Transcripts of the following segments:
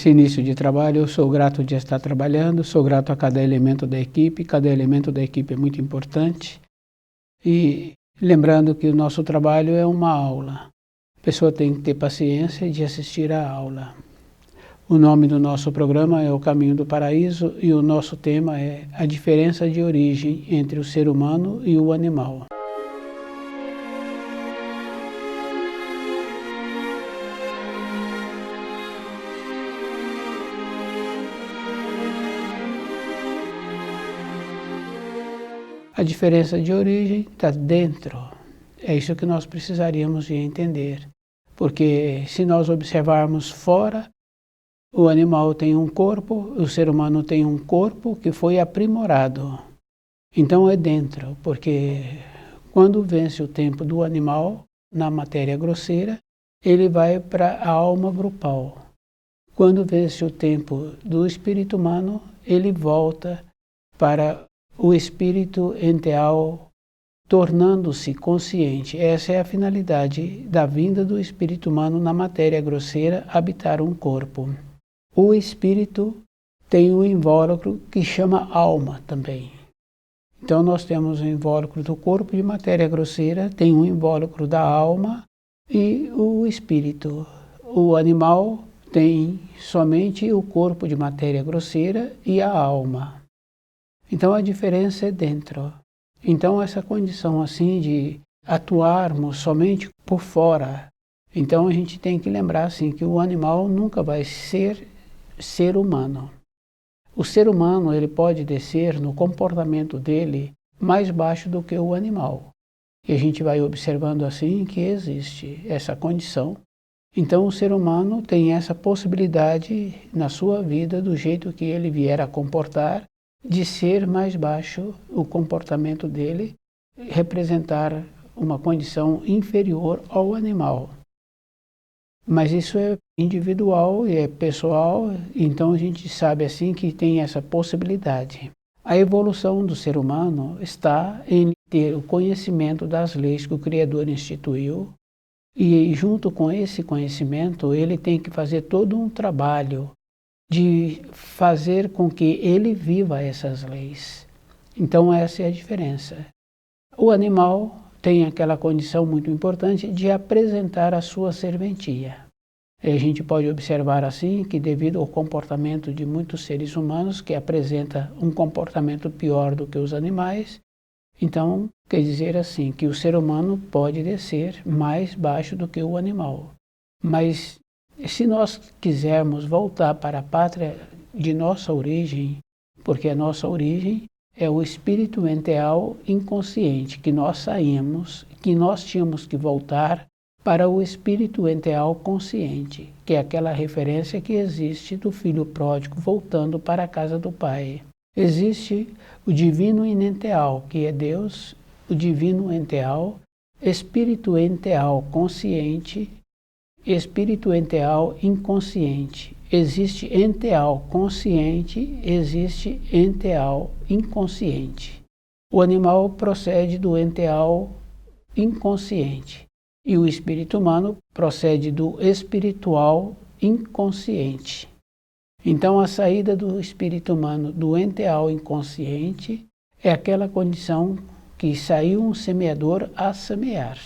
nesse início de trabalho, eu sou grato de estar trabalhando, sou grato a cada elemento da equipe, cada elemento da equipe é muito importante. E lembrando que o nosso trabalho é uma aula. A pessoa tem que ter paciência de assistir à aula. O nome do nosso programa é O Caminho do Paraíso e o nosso tema é a diferença de origem entre o ser humano e o animal. A diferença de origem está dentro. É isso que nós precisaríamos de entender. Porque se nós observarmos fora, o animal tem um corpo, o ser humano tem um corpo que foi aprimorado. Então é dentro, porque quando vence o tempo do animal, na matéria grosseira, ele vai para a alma grupal. Quando vence o tempo do espírito humano, ele volta para o espírito enteal, tornando-se consciente. Essa é a finalidade da vinda do espírito humano na matéria grosseira, habitar um corpo. O espírito tem um invólucro que chama alma também. Então nós temos o invólucro do corpo de matéria grosseira, tem um invólucro da alma e o espírito. O animal tem somente o corpo de matéria grosseira e a alma. Então a diferença é dentro. Então essa condição assim de atuarmos somente por fora, então a gente tem que lembrar assim que o animal nunca vai ser ser humano. O ser humano ele pode descer no comportamento dele mais baixo do que o animal. E a gente vai observando assim que existe essa condição. Então o ser humano tem essa possibilidade na sua vida, do jeito que ele vier a comportar, de ser mais baixo o comportamento dele, representar uma condição inferior ao animal. Mas isso é individual e é pessoal, então a gente sabe assim que tem essa possibilidade. A evolução do ser humano está em ter o conhecimento das leis que o Criador instituiu, e junto com esse conhecimento ele tem que fazer todo um trabalho de fazer com que ele viva essas leis. Então essa é a diferença. O animal tem aquela condição muito importante de apresentar a sua serventia. E a gente pode observar assim que devido ao comportamento de muitos seres humanos que apresenta um comportamento pior do que os animais, então quer dizer assim que o ser humano pode descer mais baixo do que o animal. Mas se nós quisermos voltar para a pátria de nossa origem, porque a nossa origem é o espírito enteal inconsciente, que nós saímos, que nós tínhamos que voltar para o espírito enteal consciente, que é aquela referência que existe do filho pródigo voltando para a casa do pai. Existe o divino inenteal, que é Deus, o divino enteal, espírito enteal consciente, espírito enteal inconsciente. Existe enteal consciente, existe enteal inconsciente. O animal procede do enteal inconsciente e o espírito humano procede do espiritual inconsciente. Então a saída do espírito humano do enteal inconsciente é aquela condição que saiu um semeador a semear.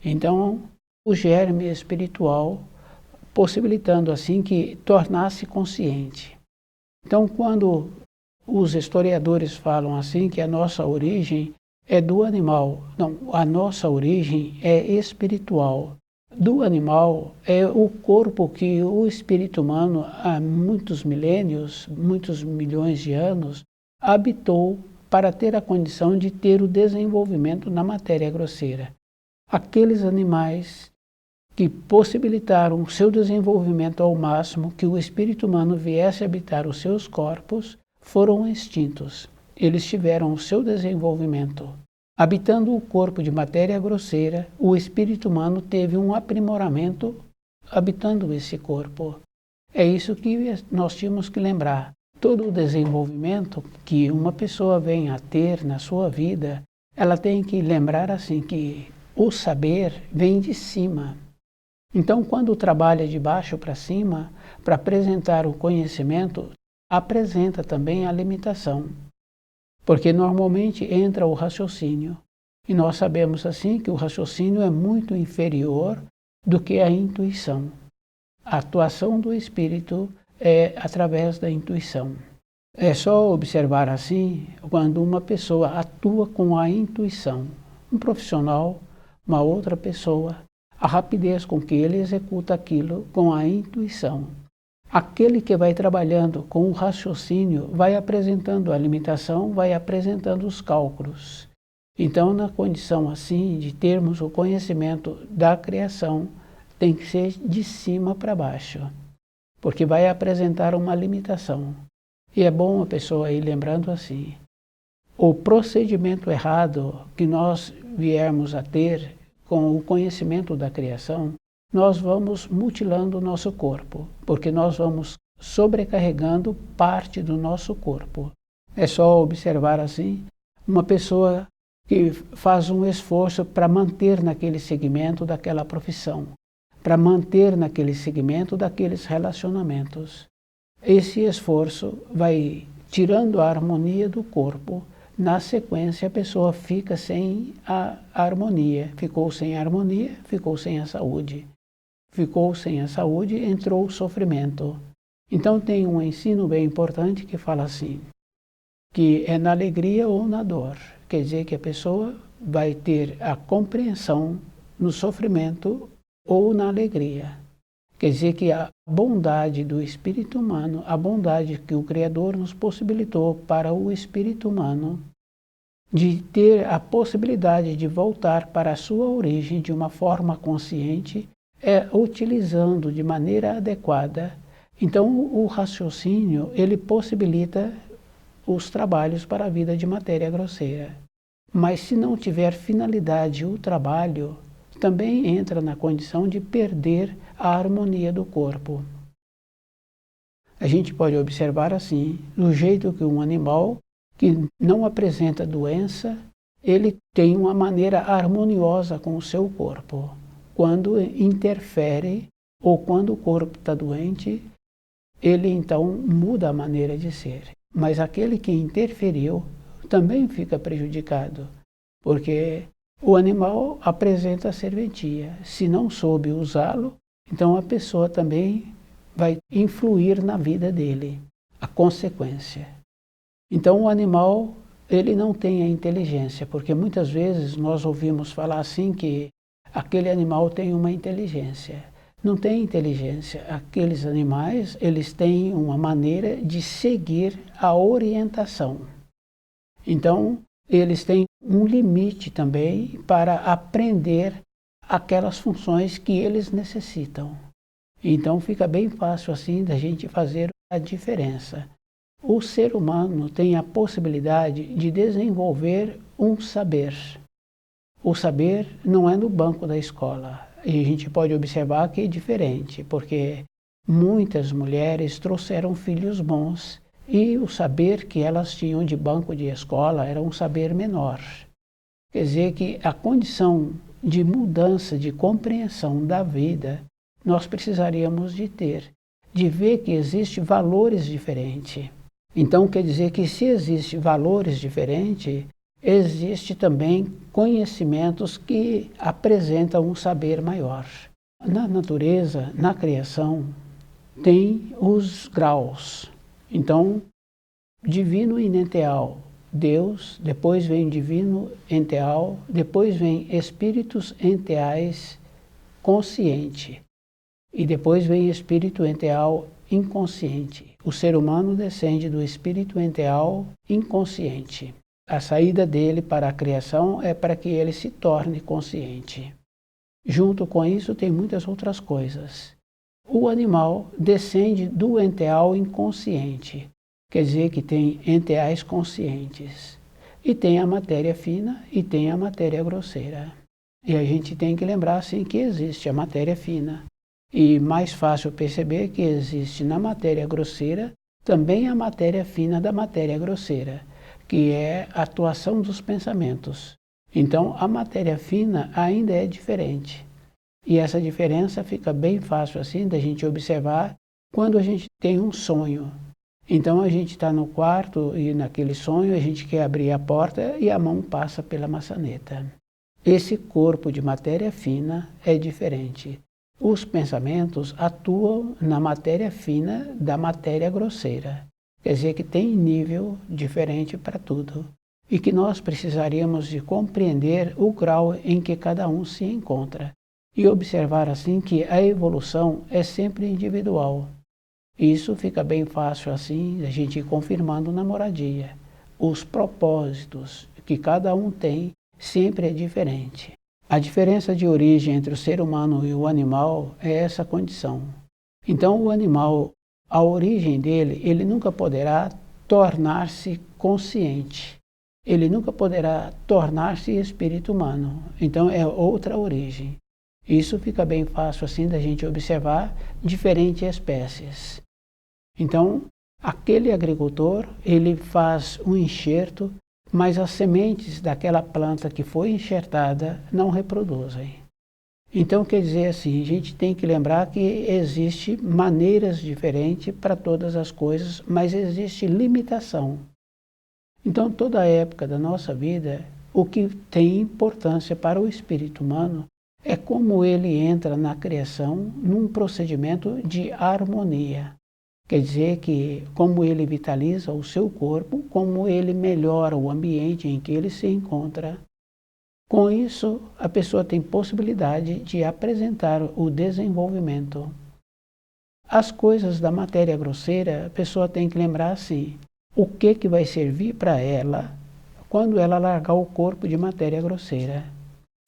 Então o germe espiritual, possibilitando assim que tornasse consciente. Então quando os historiadores falam assim que a nossa origem é do animal, não, a nossa origem é espiritual. Do animal é o corpo que o espírito humano há muitos milênios, muitos milhões de anos, habitou para ter a condição de ter o desenvolvimento na matéria grosseira. Aqueles animais que possibilitaram o seu desenvolvimento ao máximo, que o espírito humano viesse habitar os seus corpos, foram extintos. Eles tiveram o seu desenvolvimento. Habitando o corpo de matéria grosseira, o espírito humano teve um aprimoramento habitando esse corpo. É isso que nós tínhamos que lembrar. Todo o desenvolvimento que uma pessoa vem a ter na sua vida, ela tem que lembrar assim que o saber vem de cima. Então, quando trabalha de baixo para cima, para apresentar o conhecimento, apresenta também a limitação. Porque normalmente entra o raciocínio. E nós sabemos assim que o raciocínio é muito inferior do que a intuição. A atuação do espírito é através da intuição. É só observar assim quando uma pessoa atua com a intuição, um profissional, uma outra pessoa, a rapidez com que ele executa aquilo com a intuição. Aquele que vai trabalhando com o raciocínio vai apresentando a limitação, vai apresentando os cálculos. Então, na condição assim de termos o conhecimento da criação, tem que ser de cima para baixo, porque vai apresentar uma limitação. E é bom a pessoa ir lembrando assim, o procedimento errado que nós viermos a ter com o conhecimento da criação, nós vamos mutilando o nosso corpo, porque nós vamos sobrecarregando parte do nosso corpo. É só observar assim, uma pessoa que faz um esforço para manter naquele segmento daquela profissão, para manter naquele segmento daqueles relacionamentos. Esse esforço vai tirando a harmonia do corpo. Na sequência, a pessoa fica sem a harmonia. Ficou sem a harmonia, ficou sem a saúde. Ficou sem a saúde, entrou o sofrimento. Então tem um ensino bem importante que fala assim, que é na alegria ou na dor. Quer dizer que a pessoa vai ter a compreensão no sofrimento ou na alegria. Quer dizer que a bondade do espírito humano, a bondade que o Criador nos possibilitou para o espírito humano, de ter a possibilidade de voltar para a sua origem de uma forma consciente, é utilizando de maneira adequada. Então o raciocínio, ele possibilita os trabalhos para a vida de matéria grosseira. Mas se não tiver finalidade o trabalho, também entra na condição de perder a harmonia do corpo. A gente pode observar assim, do jeito que um animal que não apresenta doença, ele tem uma maneira harmoniosa com o seu corpo. Quando interfere ou quando o corpo está doente, ele então muda a maneira de ser. Mas aquele que interferiu também fica prejudicado, porque o animal apresenta serventia. Se não soube usá-lo, então a pessoa também vai influir na vida dele, a consequência. Então o animal, ele não tem a inteligência, porque muitas vezes nós ouvimos falar assim que aquele animal tem uma inteligência. Não tem inteligência. Aqueles animais, eles têm uma maneira de seguir a orientação. Então, eles têm um limite também para aprender aquelas funções que eles necessitam. Então fica bem fácil assim da gente fazer a diferença. O ser humano tem a possibilidade de desenvolver um saber. O saber não é no banco da escola. E a gente pode observar que é diferente, porque muitas mulheres trouxeram filhos bons, e o saber que elas tinham de banco de escola era um saber menor. Quer dizer que a condição de mudança, de compreensão da vida, nós precisaríamos de ter, de ver que existem valores diferentes. Então quer dizer que se existem valores diferentes, existe também conhecimentos que apresentam um saber maior. Na natureza, na criação, tem os graus. Então, divino inenteal, Deus, depois vem divino enteal, depois vem espíritos enteais consciente, e depois vem espírito enteal inconsciente. O ser humano descende do espírito enteal inconsciente. A saída dele para a criação é para que ele se torne consciente. Junto com isso tem muitas outras coisas. O animal descende do enteal inconsciente, quer dizer que tem enteais conscientes. E tem a matéria fina e tem a matéria grosseira. E a gente tem que lembrar assim que existe a matéria fina. E mais fácil perceber que existe na matéria grosseira também a matéria fina da matéria grosseira, que é a atuação dos pensamentos. Então a matéria fina ainda é diferente. E essa diferença fica bem fácil assim da gente observar quando a gente tem um sonho. Então a gente está no quarto e naquele sonho a gente quer abrir a porta e a mão passa pela maçaneta. Esse corpo de matéria fina é diferente. Os pensamentos atuam na matéria fina da matéria grosseira. Quer dizer que tem nível diferente para tudo. E que nós precisaríamos de compreender o grau em que cada um se encontra. E observar assim que a evolução é sempre individual. Isso fica bem fácil assim, a gente ir confirmando na moradia. Os propósitos que cada um tem sempre é diferente. A diferença de origem entre o ser humano e o animal é essa condição. Então o animal, a origem dele, ele nunca poderá tornar-se consciente. Ele nunca poderá tornar-se espírito humano. Então é outra origem. Isso fica bem fácil assim da gente observar diferentes espécies. Então, aquele agricultor, ele faz um enxerto, mas as sementes daquela planta que foi enxertada não reproduzem. Então, quer dizer assim, a gente tem que lembrar que existe maneiras diferentes para todas as coisas, mas existe limitação. Então, toda a época da nossa vida, o que tem importância para o espírito humano é como ele entra na criação num procedimento de harmonia. Quer dizer que como ele vitaliza o seu corpo, como ele melhora o ambiente em que ele se encontra. Com isso, a pessoa tem possibilidade de apresentar o desenvolvimento. As coisas da matéria grosseira, a pessoa tem que lembrar assim, o que vai servir para ela quando ela largar o corpo de matéria grosseira.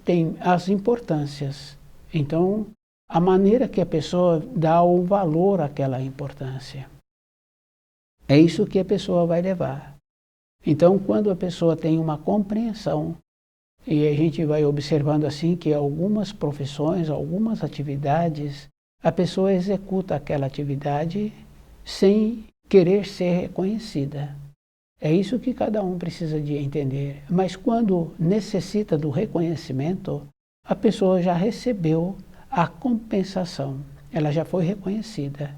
Tem as importâncias. Então, a maneira que a pessoa dá o valor àquela importância. É isso que a pessoa vai levar. Então, quando a pessoa tem uma compreensão, e a gente vai observando assim que algumas profissões, algumas atividades, a pessoa executa aquela atividade sem querer ser reconhecida. É isso que cada um precisa de entender. Mas quando necessita do reconhecimento, a pessoa já recebeu a compensação, ela já foi reconhecida.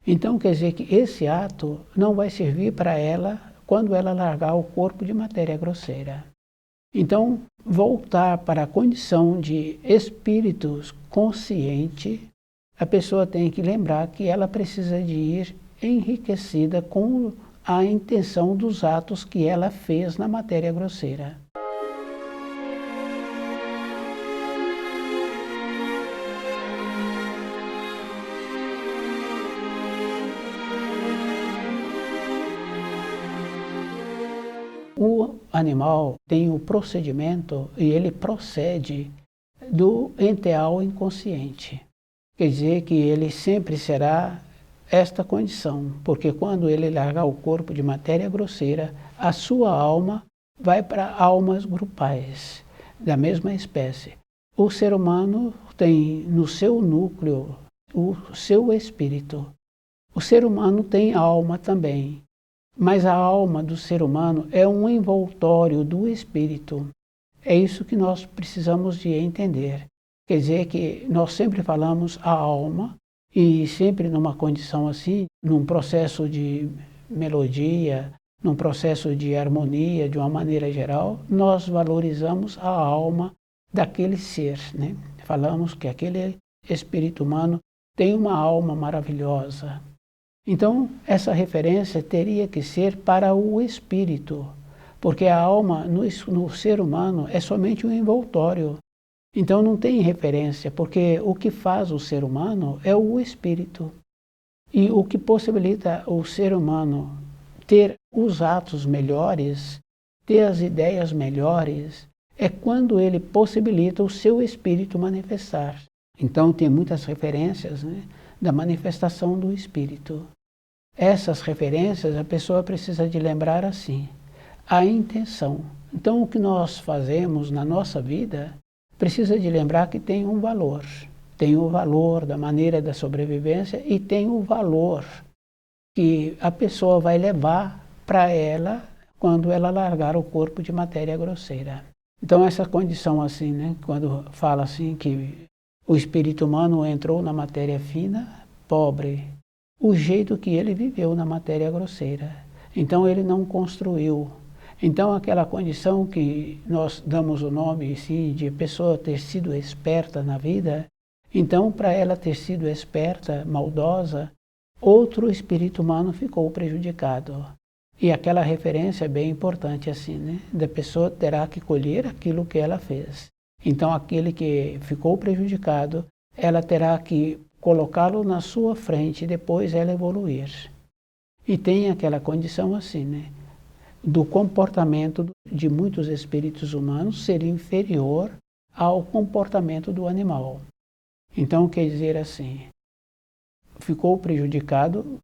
Então quer dizer que esse ato não vai servir para ela quando ela largar o corpo de matéria grosseira. Então, voltar para a condição de espíritos consciente, a pessoa tem que lembrar que ela precisa de ir enriquecida com a intenção dos atos que ela fez na matéria grosseira. O animal tem o procedimento e ele procede do enteal inconsciente. Quer dizer que ele sempre será esta condição, porque quando ele largar o corpo de matéria grosseira, a sua alma vai para almas grupais, da mesma espécie. O ser humano tem no seu núcleo o seu espírito. O ser humano tem alma também. Mas a alma do ser humano é um envoltório do espírito. É isso que nós precisamos de entender. Quer dizer que nós sempre falamos a alma e sempre numa condição assim, num processo de melodia, num processo de harmonia, de uma maneira geral, nós valorizamos a alma daquele ser, né? Falamos que aquele espírito humano tem uma alma maravilhosa. Então, essa referência teria que ser para o espírito, porque a alma no ser humano é somente um envoltório. Então não tem referência, porque o que faz o ser humano é o espírito. E o que possibilita o ser humano ter os atos melhores, ter as ideias melhores, é quando ele possibilita o seu espírito manifestar. Então tem muitas referências, né, da manifestação do espírito. Essas referências a pessoa precisa de lembrar assim, a intenção. Então o que nós fazemos na nossa vida precisa de lembrar que tem um valor. Tem o valor da maneira da sobrevivência e tem o valor que a pessoa vai levar para ela quando ela largar o corpo de matéria grosseira. Então essa condição assim, né, quando fala assim que O espírito humano entrou na matéria fina, pobre, o jeito que ele viveu na matéria grosseira. Então ele não construiu. Então aquela condição que nós damos o nome sim, de pessoa ter sido esperta na vida, então para ela ter sido esperta, maldosa, outro espírito humano ficou prejudicado. E aquela referência é bem importante assim, né? Da pessoa terá que colher aquilo que ela fez. Então aquele que ficou prejudicado, ela terá que colocá-lo na sua frente e depois ela evoluir. E tem aquela condição assim, né? Do comportamento de muitos espíritos humanos ser inferior ao comportamento do animal. Então quer dizer assim, ficou prejudicado,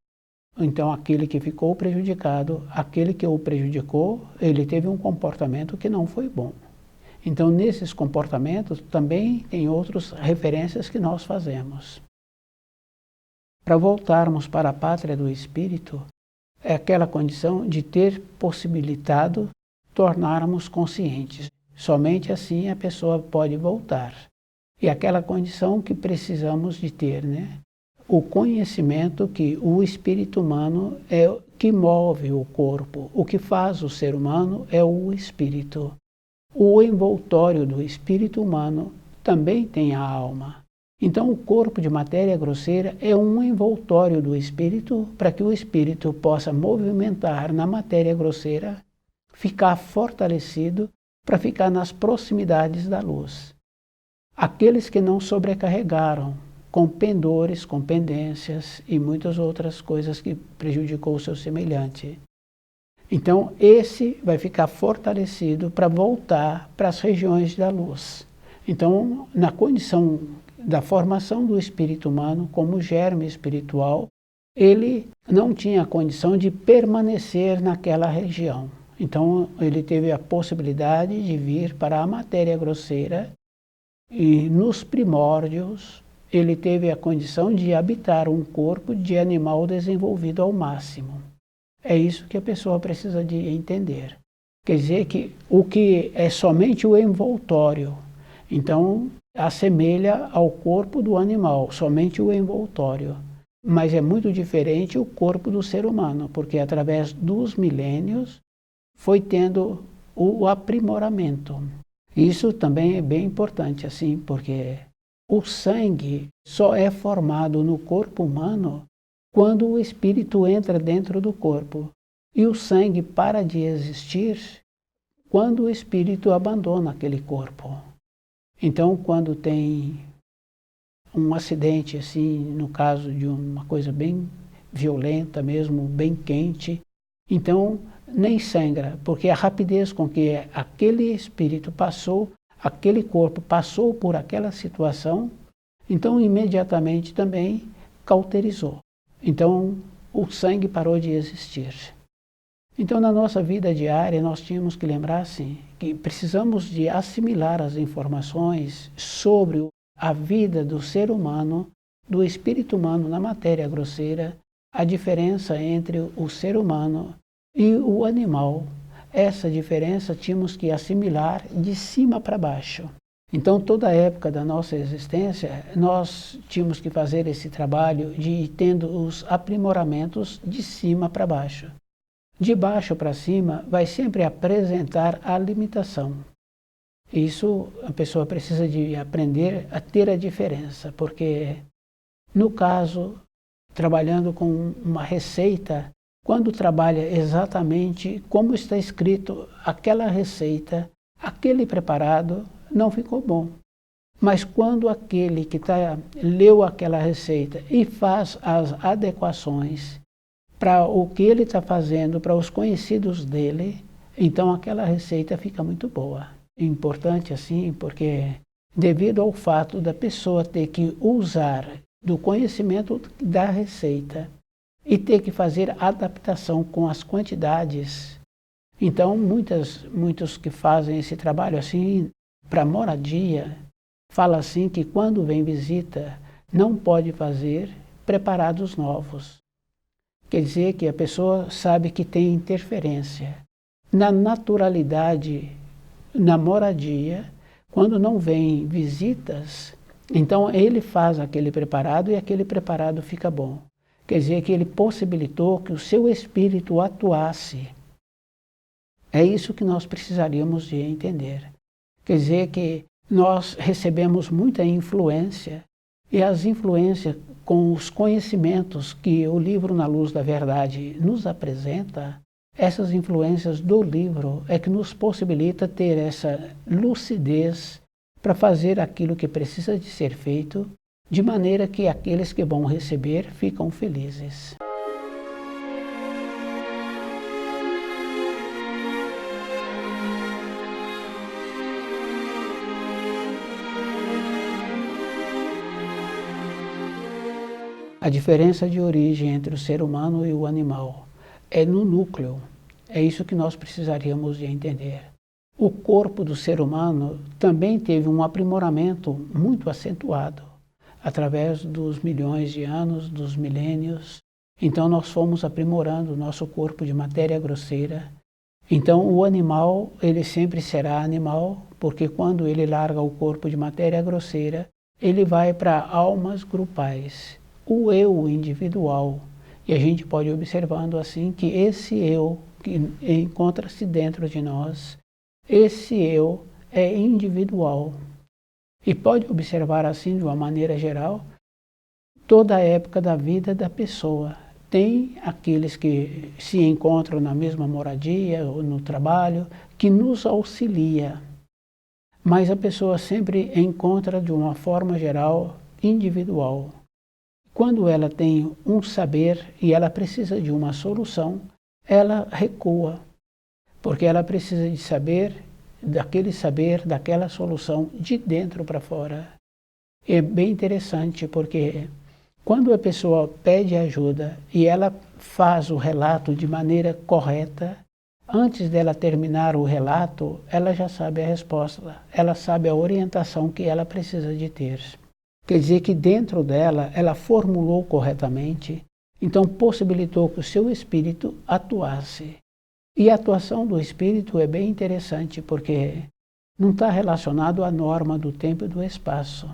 então aquele que ficou prejudicado, aquele que o prejudicou, ele teve um comportamento que não foi bom. Então nesses comportamentos também tem outras referências que nós fazemos. Para voltarmos para a pátria do espírito, é aquela condição de ter possibilitado tornarmos conscientes. Somente assim a pessoa pode voltar. E aquela condição que precisamos de ter, né? O conhecimento que o espírito humano é o que move o corpo. O que faz o ser humano é o espírito. O envoltório do espírito humano também tem a alma. Então o corpo de matéria grosseira é um envoltório do espírito para que o espírito possa movimentar na matéria grosseira, ficar fortalecido para ficar nas proximidades da luz. Aqueles que não sobrecarregaram com pendores, com pendências e muitas outras coisas que prejudicou o seu semelhante. Então esse vai ficar fortalecido para voltar para as regiões da luz. Então na condição da formação do espírito humano como germe espiritual, ele não tinha a condição de permanecer naquela região. Então ele teve a possibilidade de vir para a matéria grosseira e nos primórdios ele teve a condição de habitar um corpo de animal desenvolvido ao máximo. É isso que a pessoa precisa de entender. Quer dizer que o que é somente o envoltório, então assemelha ao corpo do animal, somente o envoltório. Mas é muito diferente o corpo do ser humano, porque através dos milênios foi tendo o aprimoramento. Isso também é bem importante, assim, porque o sangue só é formado no corpo humano quando o espírito entra dentro do corpo. E o sangue para de existir quando o espírito abandona aquele corpo. Então, quando tem um acidente, assim, no caso de uma coisa bem violenta mesmo, bem quente, então nem sangra, porque a rapidez com que aquele espírito passou, aquele corpo passou por aquela situação, então imediatamente também cauterizou. Então o sangue parou de existir. Então na nossa vida diária nós tínhamos que lembrar assim, que precisamos de assimilar as informações sobre a vida do ser humano, do espírito humano na matéria grosseira, a diferença entre o ser humano e o animal. Essa diferença tínhamos que assimilar de cima para baixo. Então toda a época da nossa existência nós tínhamos que fazer esse trabalho de ir tendo os aprimoramentos de cima para baixo. De baixo para cima vai sempre apresentar a limitação. Isso a pessoa precisa de aprender a ter a diferença, porque no caso, trabalhando com uma receita, quando trabalha exatamente como está escrito aquela receita, aquele preparado não ficou bom. Mas quando aquele que leu aquela receita e faz as adequações para o que ele está fazendo, para os conhecidos dele, então aquela receita fica muito boa. Importante assim, porque devido ao fato da pessoa ter que usar do conhecimento da receita e ter que fazer adaptação com as quantidades, então muitos que fazem esse trabalho assim para moradia, fala assim que quando vem visita não pode fazer preparados novos. Quer dizer que a pessoa sabe que tem interferência. Na naturalidade, na moradia, quando não vem visitas, Então ele faz aquele preparado e aquele preparado fica bom. Quer dizer que ele possibilitou que o seu espírito atuasse. É isso que nós precisaríamos de entender. Quer dizer que nós recebemos muita influência e as influências com os conhecimentos que o livro Na Luz da Verdade nos apresenta, essas influências do livro é que nos possibilita ter essa lucidez para fazer aquilo que precisa de ser feito, de maneira que aqueles que vão receber ficam felizes. A diferença de origem entre o ser humano e o animal é no núcleo. É isso que nós precisaríamos de entender. O corpo do ser humano também teve um aprimoramento muito acentuado, através dos milhões de anos, dos milênios. Então nós fomos aprimorando o nosso corpo de matéria grosseira. Então o animal, ele sempre será animal, porque quando ele larga o corpo de matéria grosseira, ele vai para almas grupais, o eu individual. E a gente pode ir observando assim que esse eu que encontra-se dentro de nós, esse eu é individual. E pode observar assim, de uma maneira geral, toda a época da vida da pessoa. Tem aqueles que se encontram na mesma moradia ou no trabalho, que nos auxilia. Mas a pessoa sempre encontra de uma forma geral, individual. Quando ela tem um saber e ela precisa de uma solução, ela recua, porque ela precisa de saber, daquela solução, de dentro para fora. É bem interessante, porque quando a pessoa pede ajuda e ela faz o relato de maneira correta, antes dela terminar o relato, ela já sabe a resposta, ela sabe a orientação que ela precisa de ter. Quer dizer que dentro dela, ela formulou corretamente, então possibilitou que o seu espírito atuasse. E a atuação do espírito é bem interessante, porque não está relacionado à norma do tempo e do espaço.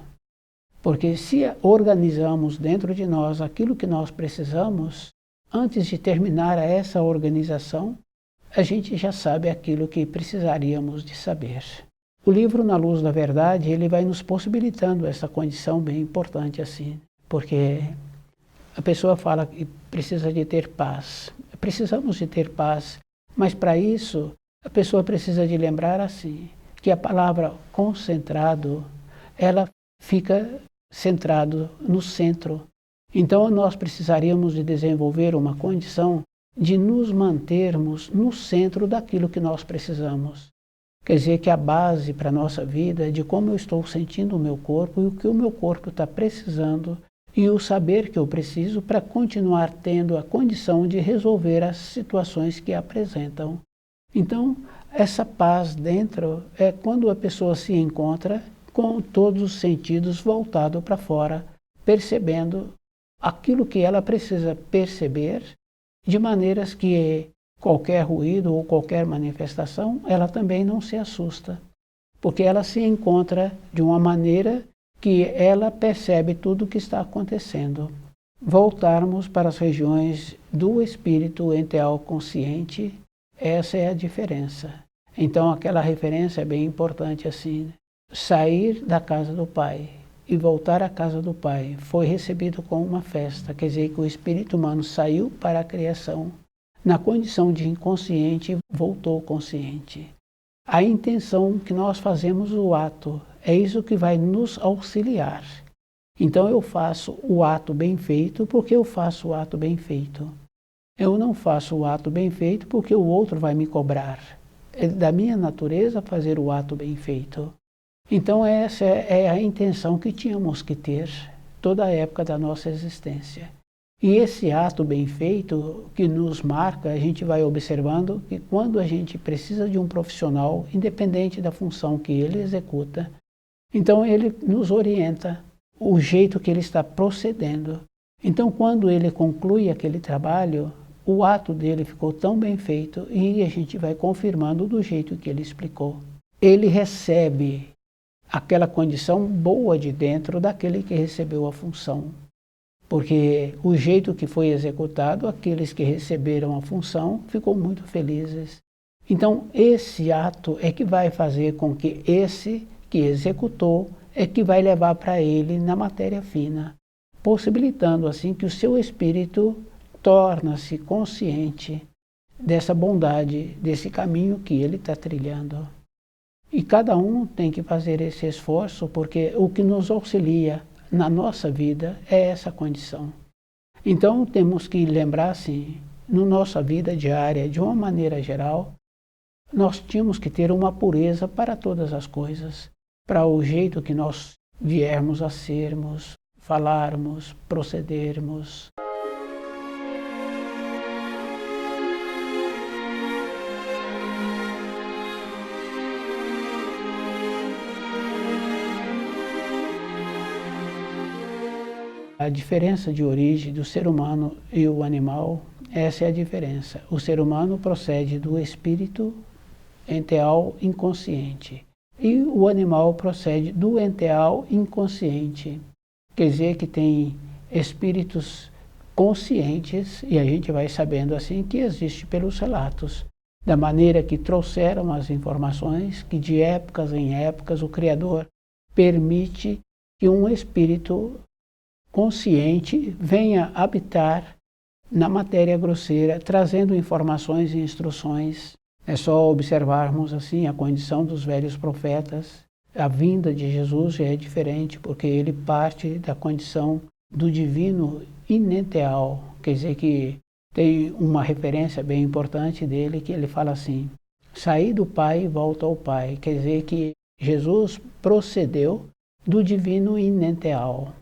Porque se organizamos dentro de nós aquilo que nós precisamos, antes de terminar essa organização, a gente já sabe aquilo que precisaríamos de saber. O livro Na Luz da Verdade, ele vai nos possibilitando essa condição bem importante assim, porque a pessoa fala que precisa de ter paz. Precisamos de ter paz, mas para isso a pessoa precisa de lembrar assim, que a palavra concentrado, ela fica centrado no centro. Então nós precisaríamos de desenvolver uma condição de nos mantermos no centro daquilo que nós precisamos. Quer dizer que a base para a nossa vida é de como eu estou sentindo o meu corpo e o que o meu corpo está precisando e o saber que eu preciso para continuar tendo a condição de resolver as situações que apresentam. Então, essa paz dentro é quando a pessoa se encontra com todos os sentidos voltados para fora, percebendo aquilo que ela precisa perceber, de maneiras que qualquer ruído ou qualquer manifestação, ela também não se assusta, porque ela se encontra de uma maneira que ela percebe tudo o que está acontecendo. Voltarmos para as regiões do espírito enteral consciente, essa é a diferença. Então aquela referência é bem importante assim. Sair da casa do Pai e voltar à casa do Pai foi recebido com uma festa, quer dizer que o espírito humano saiu para a criação, na condição de inconsciente, voltou consciente. A intenção que nós fazemos o ato, é isso que vai nos auxiliar. Então eu faço o ato bem feito porque eu faço o ato bem feito. Eu não faço o ato bem feito porque o outro vai me cobrar. É da minha natureza fazer o ato bem feito. Então essa é a intenção que tínhamos que ter toda a época da nossa existência. E esse ato bem feito que nos marca, a gente vai observando que quando a gente precisa de um profissional, independente da função que ele executa, então ele nos orienta o jeito que ele está procedendo. Então quando ele conclui aquele trabalho, o ato dele ficou tão bem feito e a gente vai confirmando do jeito que ele explicou. Ele recebe aquela condição boa de dentro daquele que recebeu a função. Porque o jeito que foi executado, aqueles que receberam a função ficou muito felizes. Então, esse ato é que vai fazer com que esse que executou é que vai levar para ele na matéria fina, possibilitando assim que o seu espírito torna-se consciente dessa bondade, desse caminho que ele está trilhando. E cada um tem que fazer esse esforço, porque o que nos auxilia na nossa vida é essa condição. Então temos que lembrar assim, na nossa vida diária, de uma maneira geral, nós tínhamos que ter uma pureza para todas as coisas, para o jeito que nós viermos a sermos, falarmos, procedermos. A diferença de origem do ser humano e o animal, essa é a diferença. O ser humano procede do espírito enteal inconsciente e o animal procede do enteal inconsciente. Quer dizer que tem espíritos conscientes, e a gente vai sabendo assim que existe pelos relatos, da maneira que trouxeram as informações, que de épocas em épocas o Criador permite que um espírito consciente venha habitar na matéria grosseira, trazendo informações e instruções. É só observarmos assim a condição dos velhos profetas. A vinda de Jesus já é diferente, porque ele parte da condição do divino inenteal. Quer dizer que tem uma referência bem importante dele, que ele fala assim: saí do Pai e volto ao Pai. Quer dizer que Jesus procedeu do divino inenteal.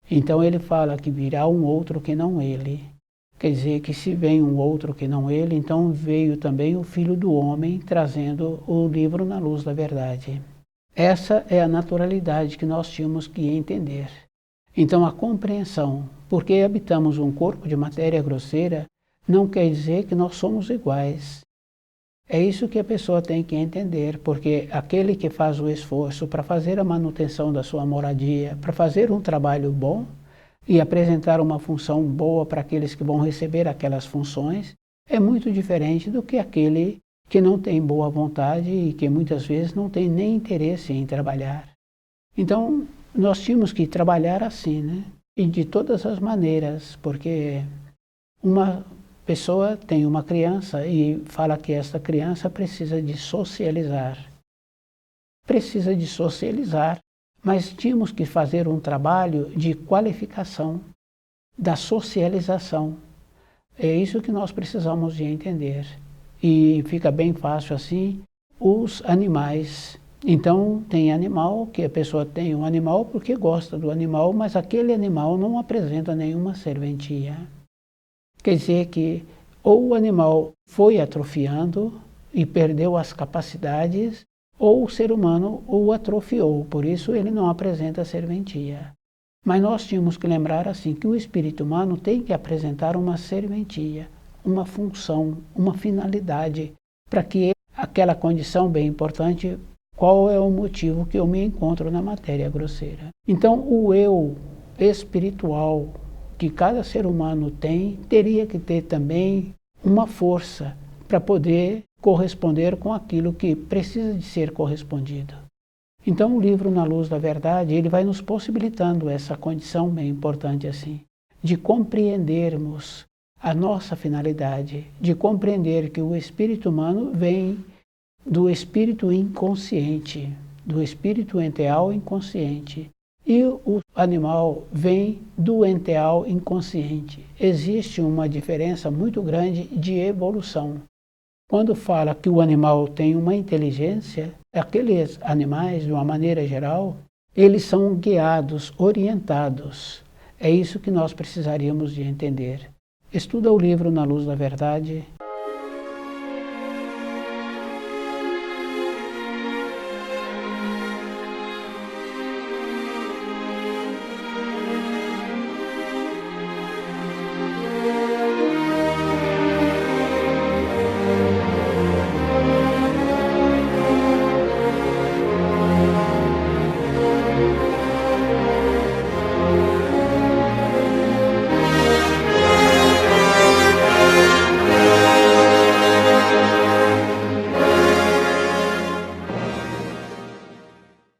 Então ele fala que virá um outro que não ele. Quer dizer que se vem um outro que não ele, então veio também o Filho do Homem trazendo o livro na luz da verdade. Essa é a naturalidade que nós tínhamos que entender. Então a compreensão, porque habitamos um corpo de matéria grosseira, não quer dizer que nós somos iguais. É isso que a pessoa tem que entender, porque aquele que faz o esforço para fazer a manutenção da sua moradia, para fazer um trabalho bom e apresentar uma função boa para aqueles que vão receber aquelas funções, é muito diferente do que aquele que não tem boa vontade e que muitas vezes não tem nem interesse em trabalhar. Então, nós tínhamos que trabalhar assim, né? E de todas as maneiras, porque uma pessoa tem uma criança e fala que essa criança precisa de socializar. Precisa de socializar, mas tínhamos que fazer um trabalho de qualificação da socialização. É isso que nós precisamos de entender. E fica bem fácil assim, os animais. Então tem animal, que a pessoa tem um animal porque gosta do animal, mas aquele animal não apresenta nenhuma serventia. Quer dizer que ou o animal foi atrofiando e perdeu as capacidades, ou o ser humano o atrofiou, por isso ele não apresenta serventia. Mas nós tínhamos que lembrar assim que o espírito humano tem que apresentar uma serventia, uma função, uma finalidade, para que aquela condição bem importante, qual é o motivo que eu me encontro na matéria grosseira. Então o eu espiritual que cada ser humano tem, teria que ter também uma força para poder corresponder com aquilo que precisa de ser correspondido. Então o livro Na Luz da Verdade, ele vai nos possibilitando essa condição bem importante assim, de compreendermos a nossa finalidade, de compreender que o espírito humano vem do espírito inconsciente, do espírito enteal inconsciente. E o animal vem do enteal inconsciente. Existe uma diferença muito grande de evolução. Quando fala que o animal tem uma inteligência, aqueles animais, de uma maneira geral, eles são guiados, orientados. É isso que nós precisaríamos de entender. Estuda o livro Na Luz da Verdade,